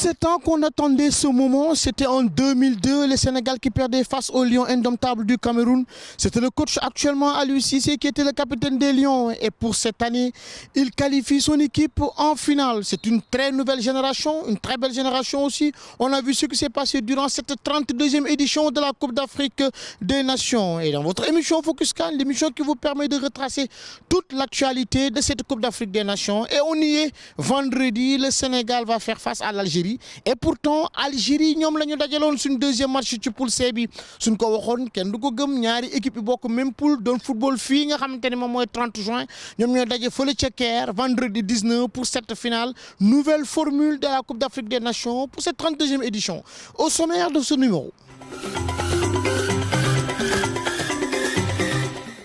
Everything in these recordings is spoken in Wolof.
17 ans qu'on attendait ce moment, c'était en 2002, le Sénégal qui perdait face aux Lions indomptables du Cameroun. C'était le coach actuellement Aliou Cissé qui était le capitaine des Lions. Et pour cette année, il qualifie son équipe en finale. C'est une très nouvelle génération, une très belle génération aussi. On a vu ce qui s'est passé durant cette 32e édition de la Coupe d'Afrique des Nations. Et dans votre émission Focus CAN, l'émission qui vous permet de retracer toute l'actualité de cette Coupe d'Afrique des Nations. Et on y est, vendredi, le Sénégal va faire face à l'Algérie. Et pourtant Algérie ñoom la ñu dajaloon suñ deuxième match ci poule C bi suñ ko waxoon kenn du ko gëm ñaari équipe yi bokk même poule doon football fii nga xamante ne moom mooy 30 juin ñoom ñooy daje fële ca Caire vendredi 19 pour cette finale nouvelle formule de la Coupe d'Afrique des Nations pour cette 32e édition. Au sommaire de ce numéro.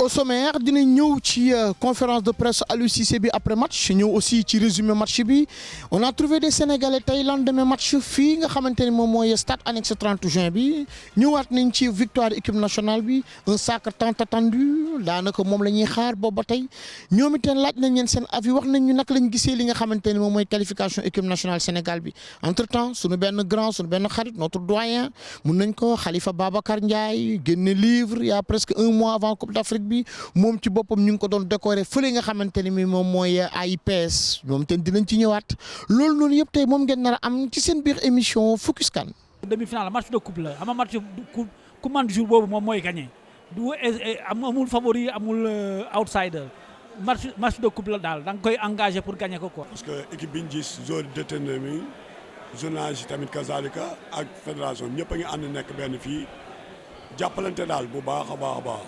Au sommaire dinañ ñëw ci conférence de presse Aliou Cissé bi après match ñëw aussi ci résumé match bi on a trouvé des Sénégalais tey lendemain match fii nga xamante ni moom mooy stade annexe 30 juin bi ñëwaat nañ ci victoire équipe nationale bi un sacre tant attendu daanaka moom la ñuy xaar boobu ba tey ñoom itam laaj nañ leen seen avis wax nañ ñu naka lañ gisee li nga xamante ni moom mooy qualification équipe nationale Sénégal bi entre temps suñu benn grand suñu benn xarit notre doyen mun nañ ko Khalifa Babacar Ndiaye génne livre il y a presque un mois avant Coupe d'Afrique bi moom ci boppam ñu ngi ko doon décorer fële nga xamante ni mi moom mooy AIPS moom ten dinañ ci ñëwaat loolu noonu yëpp tey moom ngeen nar a am ci seen biir émission Focus CAN. demi-finale match de coupe la ama match ku man jour boobu moom mooy gagné du amul favori amul outsider match de coupe la daal da nga koy engagé pour gagner ko quoi. parce que équipe bi ñu gis joueur déterminé mi journaliste yi tamit kazalika ak fédération ñëpp a ngi ànd nekk benn fii jàppalante daal bu baax a baax a baax.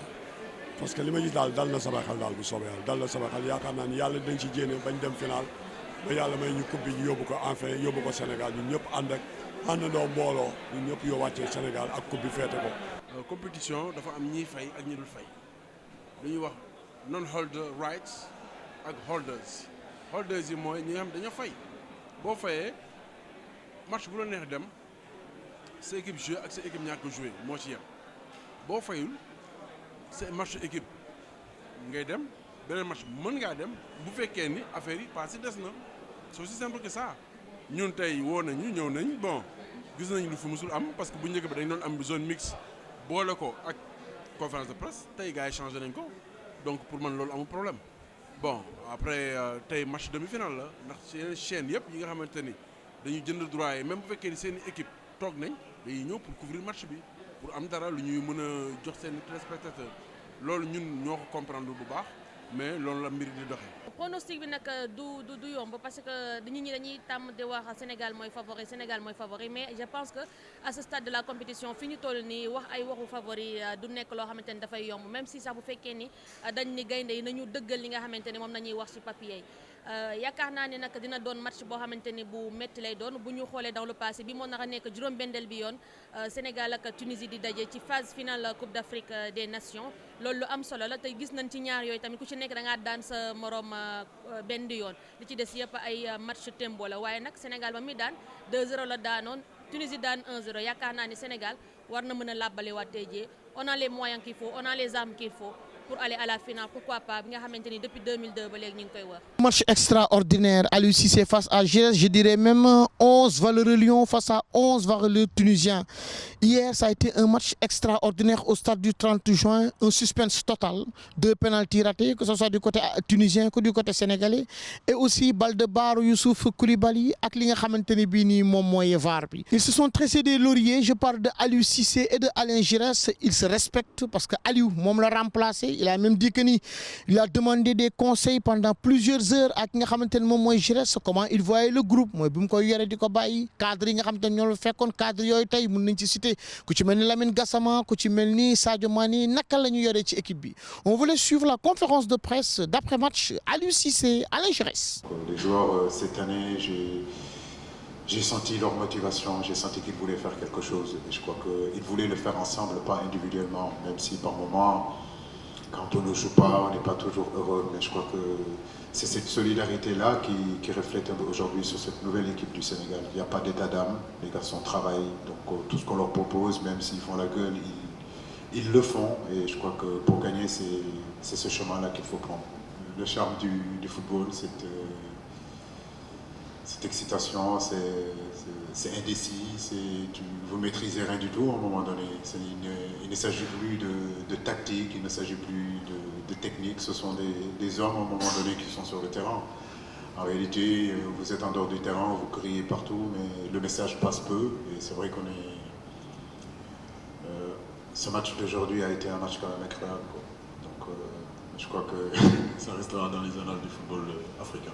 parce que li ma gis daal dal na sama xel daal bu soobee yàlla dal na sama xel yaakaar naa ni yàlla dañ ci jéene bañ dem final ba yàlla may ñu coupe bi ñu yóbbu ko enfin yóbbu ko Sénégal ñun ñëpp àndandoo mbooloo ñun ñëpp yoo wàccee Sénégal ak coupe bi feete ko. compétition dafa am ñiy fay ak ñi dul fay lu ñuy wax non holder rights ak holders yi mooy ñi nga xam dañoo fay boo fayee match bu la neex dem sa équipe joué ak sa équipe ñàkk joué moo ci yem boo fayul. c'est match équipe ngay dem beneen match mën ngaa dem bu fekkee ni affaire yi passé des na c'est aussi simple que ça ñun tey woo nañu ñëw nañ bon gis nañ lu fi musul am parce que bu njëkk ba dañ doon am zone mixte boole ko ak conférence de presse tey gars yi changé nañ ko donc pour man loolu amul problème bon après tey match demi-finale la ndax yeneen chaîne yëpp yi nga xamante ni dañuy jënd droit yi même bu fekkee ni seen équipe toog nañ dañuy ñëw pour couvrir match bi pour am dara lu ñuy mën a jox seen téléspectateur loolu ñun ñoo ko comprendre bu baax mais loolu la mbir di doxee. pronostic bi nag du yomb parce que nit ñi dañuy tàmm di wax Sénégal mooy favori mais je pense que à ce stade de la compétition fi ñu toll nii wax ay waxu favori du nekk loo xamante ni dafay yomb même si sax bu fekkee ni dañ ni gaynde yi nañu dëggal li nga xamante ni moom nañuy wax ci papier yi. yaakaar naa ne nag dina doon match boo xamante ni bu métti lay doon bu ñu xoolee dans le passé bi moo nar a nekk juróom-bendeel bi yoon Sénégal ak Tunisie di daje ci phase finale Coupe d'Afrique des Nations loolu lu am solo la te gis nañ ci ñaar yooyu tamit ku ci nekk da ngaa daan sa morom benn yoon li ci des yëpp ay match tembo la waaye nag Sénégal ba muy daan 2-0 la daanoon Tunisie daan 1-0 yaakaar naa ni Sénégal war na mën a làbbaliwaat tey jii on a les moyens qu'il faut on a les armes qu'il faut pour aller à la finale pourquoi pas bi nga xamante ni depuis 2002 ba léegi ñu ngi koy wax. Match extraordinaire Aliou Cissé face à Giresse, je dirais même 11 valeureux Lions face à 11 valeureux Tunisiens. Hier ça a été un match extraordinaire au stade du 30 juin, un suspense total, 2 pénaltys ratés que ce soit du côté tunisien que du côté sénégalais et aussi balle de barre Youssouf Koulibaly ak li nga xamante ni bii nii moom mooy VAR bi. Ils se sont tressés des lauriers, je parle de Aliou Cissé et de Alain Giresse, ils se respectent parce que Aliou moom la remplacé. Il a même dit que ni il a demandé des conseils pendant plusieurs heures ak nga xamante ne moom mooy Giresse comment il voyait le groupe mooy bi mu koy yore di ko bàyyi cadre yi nga xamante ne ñoo la fekkoon cadre yooyu tey mën nañ ci citer ku ci mel ni Lamine Gassama ku ci mel ni Sadio Mané naka la ñu yore ci équipe bi. On voulait suivre la conférence de presse d'après-match Aliou Cissé, Alain Giresse. Les joueurs cette année j'ai senti leur motivation, j'ai senti qu'ils voulaient faire quelque chose et je crois qu'ils voulaient le faire ensemble, pas individuellement, même si par moments quand on ne joue pas, on n'est pas toujours heureux, mais je crois que c'est cette solidarité-là qui reflète aujourd'hui sur cette nouvelle équipe du Sénégal. Il n'y a pas d'état d'âme, les garçons travaillent, donc tout ce qu'on leur propose, même s'ils font la gueule, ils le font. Et je crois que pour gagner, c'est ce chemin-là qu'il faut prendre. Le charme du football, cette excitation, c'est indécis, vous maîtrisez rien du tout à un moment donné. Il ne s'agit plus de tactique, il ne s'agit plus de technique, ce sont des hommes à un moment donné qui sont sur le terrain. En réalité, vous êtes en dehors du terrain, vous criez partout, mais le message passe peu. Et c'est vrai ce match d'aujourd'hui a été un match quand même incroyable, quoi. Donc je crois que ça restera dans les annales du football africain.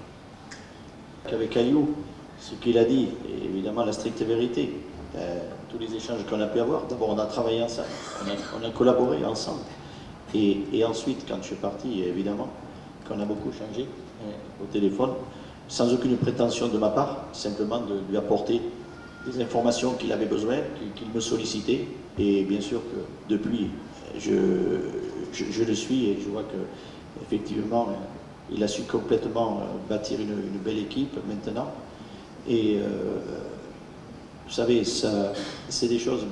Avec Aliou, ce qu'il a dit est évidemment la stricte vérité. Tous les échanges qu'on a pu avoir, d'abord on a travaillé ensemble, on a collaboré ensemble. Et ensuite, quand je suis parti, évidemment, qu'on a beaucoup changé au téléphone, sans aucune prétention de ma part, simplement de lui apporter des informations qu'il avait besoin, qu'il me sollicitait. Et bien sûr que depuis, je le suis et je vois qu'effectivement, il a su complètement bâtir une belle équipe maintenant. Et vous savez, c'est des choses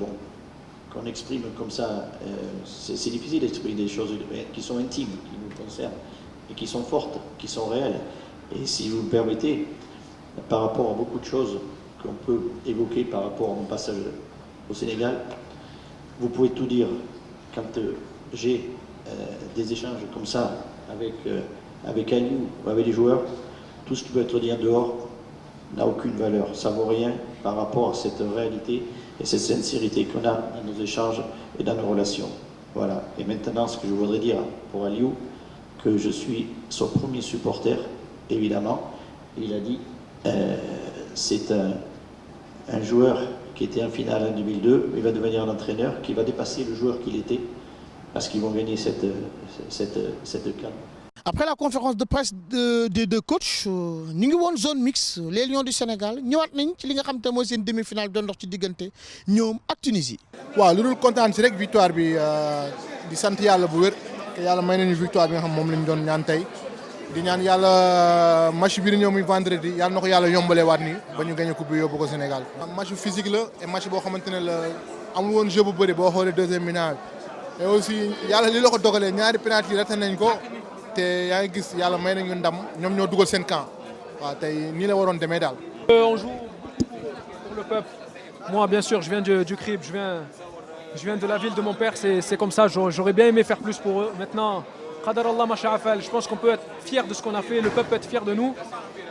qu'on exprime comme ça. C'est difficile d'exprimer des choses qui sont intimes, qui nous concernent, et qui sont fortes, qui sont réelles. Et si vous me permettez, par rapport à beaucoup de choses qu'on peut évoquer par rapport à mon passage au Sénégal, vous pouvez tout dire. Quand j'ai des échanges comme ça avec Aliou ou avec les joueurs, tout ce qui peut être dit en dehors n'a aucune valeur. Ça ne vaut rien par rapport à cette réalité et cette sincérité qu'on a dans nos échanges et dans nos relations. Voilà. Et maintenant, ce que je voudrais dire pour Aliou, que je suis son premier supporter, évidemment. Il a dit, c'est un joueur qui était en finale en 2002, il va devenir un entraîneur qui va dépasser le joueur qu'il était, parce qu'ils vont gagner cette CAN. Après la conférence de presse des deux coachs ñu ngi woon zone mixte les Lions du Sénégal ñëwaat nañ ci li nga xam te mooy seen demi-finale doon dox ci diggante ñoom ak Tunisie. waaw lu dul kontaan si rek victoire bi di sant yàlla bu wér te yàlla may nañu victoire bi nga xam moom lañ doon ñaan tey di ñaan yàlla match bi di ñëw muy vendredi yàlla na ko yàlla yombalee waat nii ba ñu gagné coupe bi yóbbu ko Sénégal. match physique la et match boo xamante ne la amul woon jeu bu bëri boo xoolee deuxième mi-temps bi et aussi yàlla li la ko dogalee ñaari penalty yi raté nañ ko. te yaa ngi gis yàlla may nañu ndam ñoom ñoo dugal seen camp waaw tey nii la waroon demee daal. On joue pour le peuple. Moi, bien sûr, je viens du CRIB, je viens de la ville de mon père, c'est comme ça. J'aurais bien aimé faire plus pour eux. Maintenant, Qadar Allah ma sha'afal, je pense qu'on peut être fier de ce qu'on a fait. Le peuple peut être fier de nous.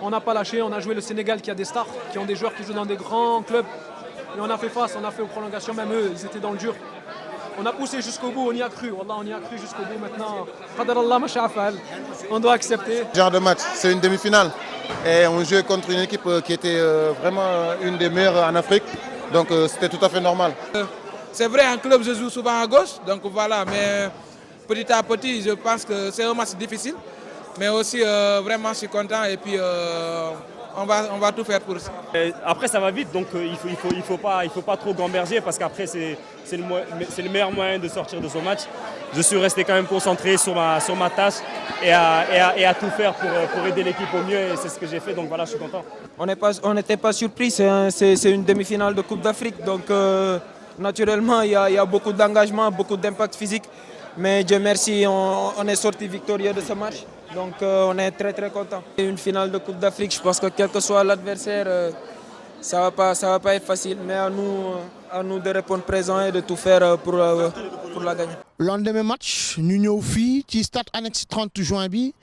On n'a pas lâché, on a joué le Sénégal qui a des stars, qui ont des joueurs qui jouent dans des grands clubs. Et on a fait face, on a fait aux prolongations, même eux, ils étaient dans le dur. On a poussé jusqu'au bout, on y a cru. Wallah, on y a cru jusqu'au bout. Maintenant, Qadar Allah ma sha'afal, on doit accepter. Ce genre de match, c'est une demi-finale. Et on jouait contre une équipe qui était vraiment une des meilleures en Afrique. Donc c'était tout à fait normal. C'est vrai, en club, je joue souvent à gauche. Donc voilà, mais petit à petit, je pense que c'est un match difficile. Mais aussi, vraiment, je suis content. Et puis, on va tout faire pour ça. Après, ça va vite, donc il faut pas trop gamberger parce qu'après, c'est le meilleur moyen de sortir de ce match. Je suis resté quand même concentré sur ma tâche et à tout faire pour aider l'équipe au mieux. Et c'est ce que j'ai fait, donc voilà, je suis content. On n'était pas surpris, c'est une demi-finale de Coupe d'Afrique. Donc, naturellement, il y a beaucoup d'engagement, beaucoup d'impact physique. Mais Dieu merci, on est sorti victorieux de ce match. Donc on est très très content. Une finale de Coupe d'Afrique, je pense que quel que soit l'adversaire, ça va pas être facile. Mais à nous de répondre présent et de tout faire pour la gagner. Lendemain match ñu ñëw fii ci stade annexe 30 juin bi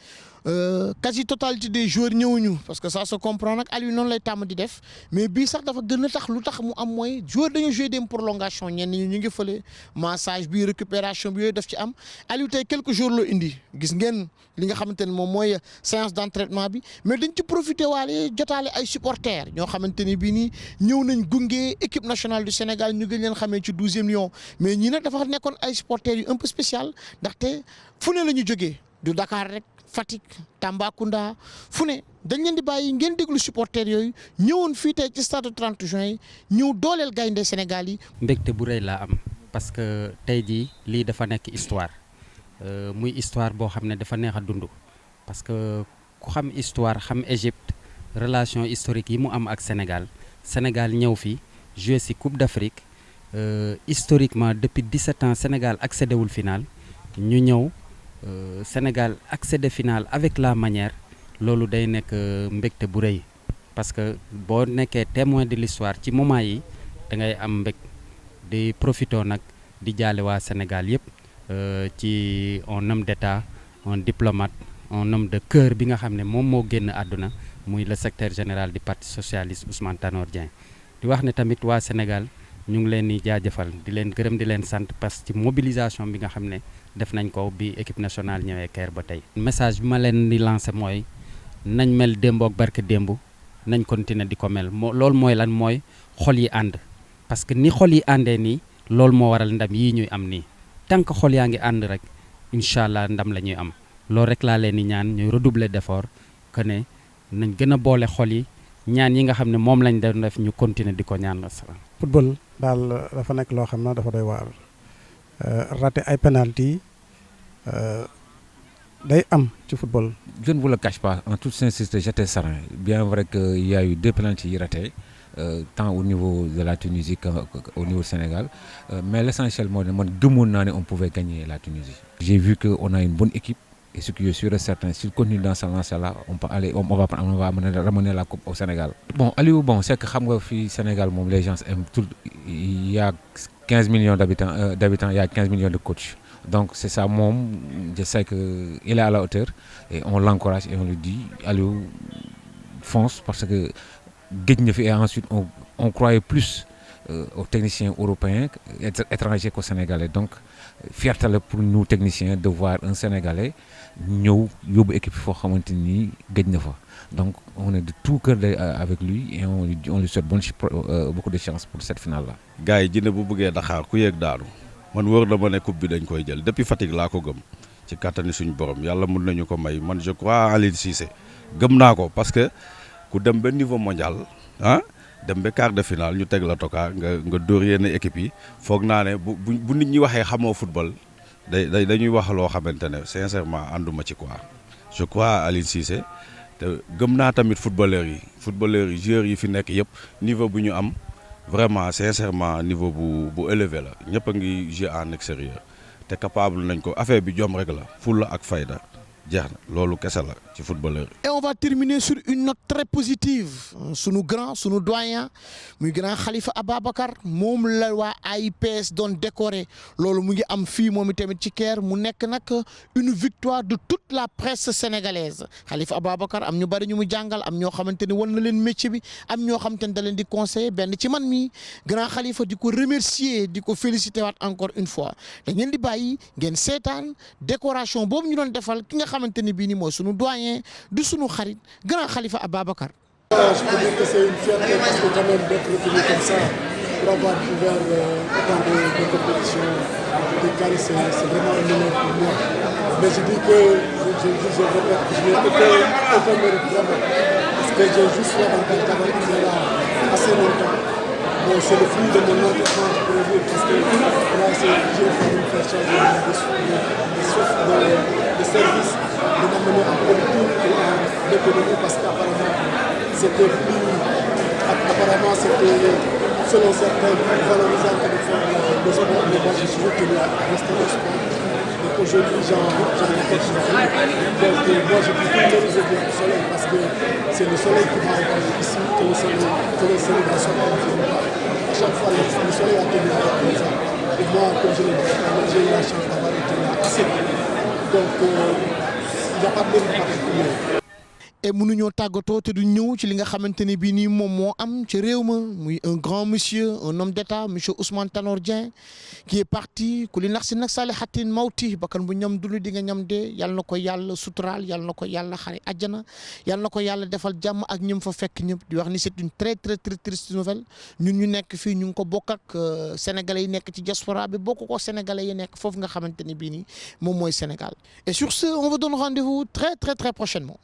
quasi totalité des joueurs ñëwuñu parce que ça se comprend nag Aliou noonu lay tàmm di def mais bii sax dafa gën a tax lu tax mu am mooy joueur dañu joué dem prolongation ñenn ñi ñu ngi fële massage bi récupération bi yooyu daf ci am Aliou tey quelques jours la indi gis ngeen li nga xamante ne moom mooy séance d'entraînement bi mais dañ ci profité waale jotaale ay supporters ñoo xamante ni bii nii ñëw nañ gunge équipe nationale du Sénégal ñu gën leen xamee ci 12e Lion mais ñii nag dafa nekkoon ay supporters yu un peu spécial ndaxte fu ne la ñu jógee du Dakar rek Fatick Tambacounda fu ne dañ leen di bàyyi ngeen déglu supporters yooyu ñëwoon fii tey ci stade 30 juin yi ñëw dooleel gaynde Sénégal yi. mbégte bu rëy laa am parce que tey jii lii dafa nekk histoire muy histoire boo xam ne dafa neex a dund parce que ku xam histoire xam Égypte relation historique yi mu am ak Sénégal ñëw fi joué ci Coupe d'Afrique historiquement depuis 17 ans Sénégal accédé wul finale ñu ñëw. Sénégal accédé finale avec la manière loolu day nekk mbégte bu rëy parce que boo nekkee témoin de l'histoire ci moment yi da ngay am mbég di profito nag di jaale waa Sénégal yëpp ci un homme d'État un diplomate un homme de cœur bi nga xam ne moom moo génn àdduna muy le secrétaire général du parti socialiste Ousmane Tanor Dieng di wax ne tamit waa Sénégal ñu ngi leen di jaajëfal di leen gërëm di leen sant parce que ci mobilisation bi nga xam ne def nañ ko bi équipe nationale ñëwee Caire ba tey. message bi ma leen di lancer mooy nañ mel démb ak barke démb nañ continuer di ko mel loolu mooy lan mooy xol yi ànd parce que ni xol yi àndee nii loolu moo waral ndam yii ñuy am nii tant que xol yaa ngi ànd rek incha allah ndam la ñuy am loolu rek laa leen di ñaan ñuy redoubler d'effort que ne nañ gën a boole xol yi ñaan yi nga xam ne moom lañ doon def ñu continuer di ko ñaan la. football daal dafa nekk loo xam ne dafa doy waar raté ay penalty day am ci football. Je ne vous le cache pas, en toute sincérité, j'étais serein. Bien vrai qu'il y a eu 2 penaltys ratés, tant au niveau de la Tunisie qu'au niveau du Sénégal. Mais l'essentiel, moi, on pouvait gagner la Tunisie. J'ai vu qu'on a une bonne équipe. Et ce qui est sûr et certain, s'il continue dans ce lancée-là, on va ramener la coupe au Sénégal. Bon, Aliou, c'est que au Sénégal, les gens aiment tout. Il y a 15 millions d'habitants, il y a 15 millions de coachs. Donc c'est ça, moi, je sais qu'il est à la hauteur et on l'encourage et on lui dit, allez, fonce, parce que et ensuite on croyait plus aux techniciens européens, étrangers qu'aux Sénégalais. Donc fierté pour nous techniciens de voir un Sénégalais nous équipe fort donc on est de tout cœur avec lui et on lui souhaite beaucoup de chance pour cette finale-là. Gars, je ne bu bëggee Dakar ku yegg daanu man wóor na ma ne coupe bi dañ koy jël depuis Fatick laa ko gëm ci kattani suñu borom yàlla mën nañu ko may man je crois en Aliou Cissé gëm naa ko parce que ku dem ba niveau mondial dem ba quart de finale ñu teg la toka nga dóor yenn équipe yi foog naa ne bu nit ñi waxee xamoo football dañuy wax loo xamante ne sincèrement ànduma ci quoi je crois à Aliou Cissé te gëm naa tamit footballeurs yi joueurs yi fi nekk yëpp niveau bu ñu am vraiment sincèrement niveau bu élevé la ñëpp a ngi jouer en extérieur te capable nañ ko affaire bi jom rek la fulla ak fayda jeex na loolu kese la ci footballeur. Et on va terminer sur une note très positive sunu grand sunu doyen muy grand Khalifa Ababacar moom la waa AIPS doon décoré loolu mu ngi am fii moom tamit ci Caire mu nekk nag une victoire de toute la presse sénégalaise Khalifa Ababacar am ñu bari ñu mu jàngal am ñoo xamante ni wan na leen métier bi am ñoo xamante ni da leen di conseiller benn ci man mi grand Khalifa di ko remercier di ko féliciter waat encore une fois da ngeen di bàyyi ngeen seetaan décoration boobu ñu doon defal ki nga xamante ni bii nii mooy sunu doyen du sunu xarit grand Khalifa Ababacar. Je peux dire que c'est une fierté parce que quand même d'être reconnu comme ça pour avoir couvert autant de compétitions de carré, c'est vraiment un honneur pour moi. Mais je dis que je répète que je n'ai aucun mérite vraiment parce que j'ai juste l'avantage d'avoir été là assez longtemps. Bon, c'est le fruit de mon engagement pour le dire parce que là j'ai fait une faire changer de service, de m'amener en politique et en économie parce qu'apparemment c'était selon certains plus valorisant que de faire le sport, mais moi je suis retenu à rester au sport. Donc aujourd'hui j'en récolte sur fruit. Donc moi je peux tout valoriser bien le soleil parce que c'est le soleil qui m'a envoyé ici, que le célébration à chaque fois le soleil a tenu à comme ça. Et moi, comme je l'ai dit, j'ai eu la chance d'avoir été là assez tôt. Donc il n'y a pas de mérite particulier. Et mënuñoo tàggatoo te du ñëw ci li nga xamante ne bii nii moom moo am ci réew ma muy un grand monsieur un homme d'état monsieur Ousmane Tanor Dieng qui est parti ku li nax si nag saalihatin mawti bakkan bu ñam dund di nga ñam dee yàlla na ko yàlla suturaal yàlla na ko yàlla xare àjjana yàlla na ko yàlla defal jàmm ak ñëm fa fekk ñëpp di wax ni c'est une très très très triste nouvelle ñun ñu nekk fii ñu ngi ko bokk ak sénégalais yi nekk ci diaspora bi bokk ko sénégalais yi nekk foofu nga xamante ne bii nii moom mooy Sénégal et sur ce on vous donne rendez-vous très très très prochainement.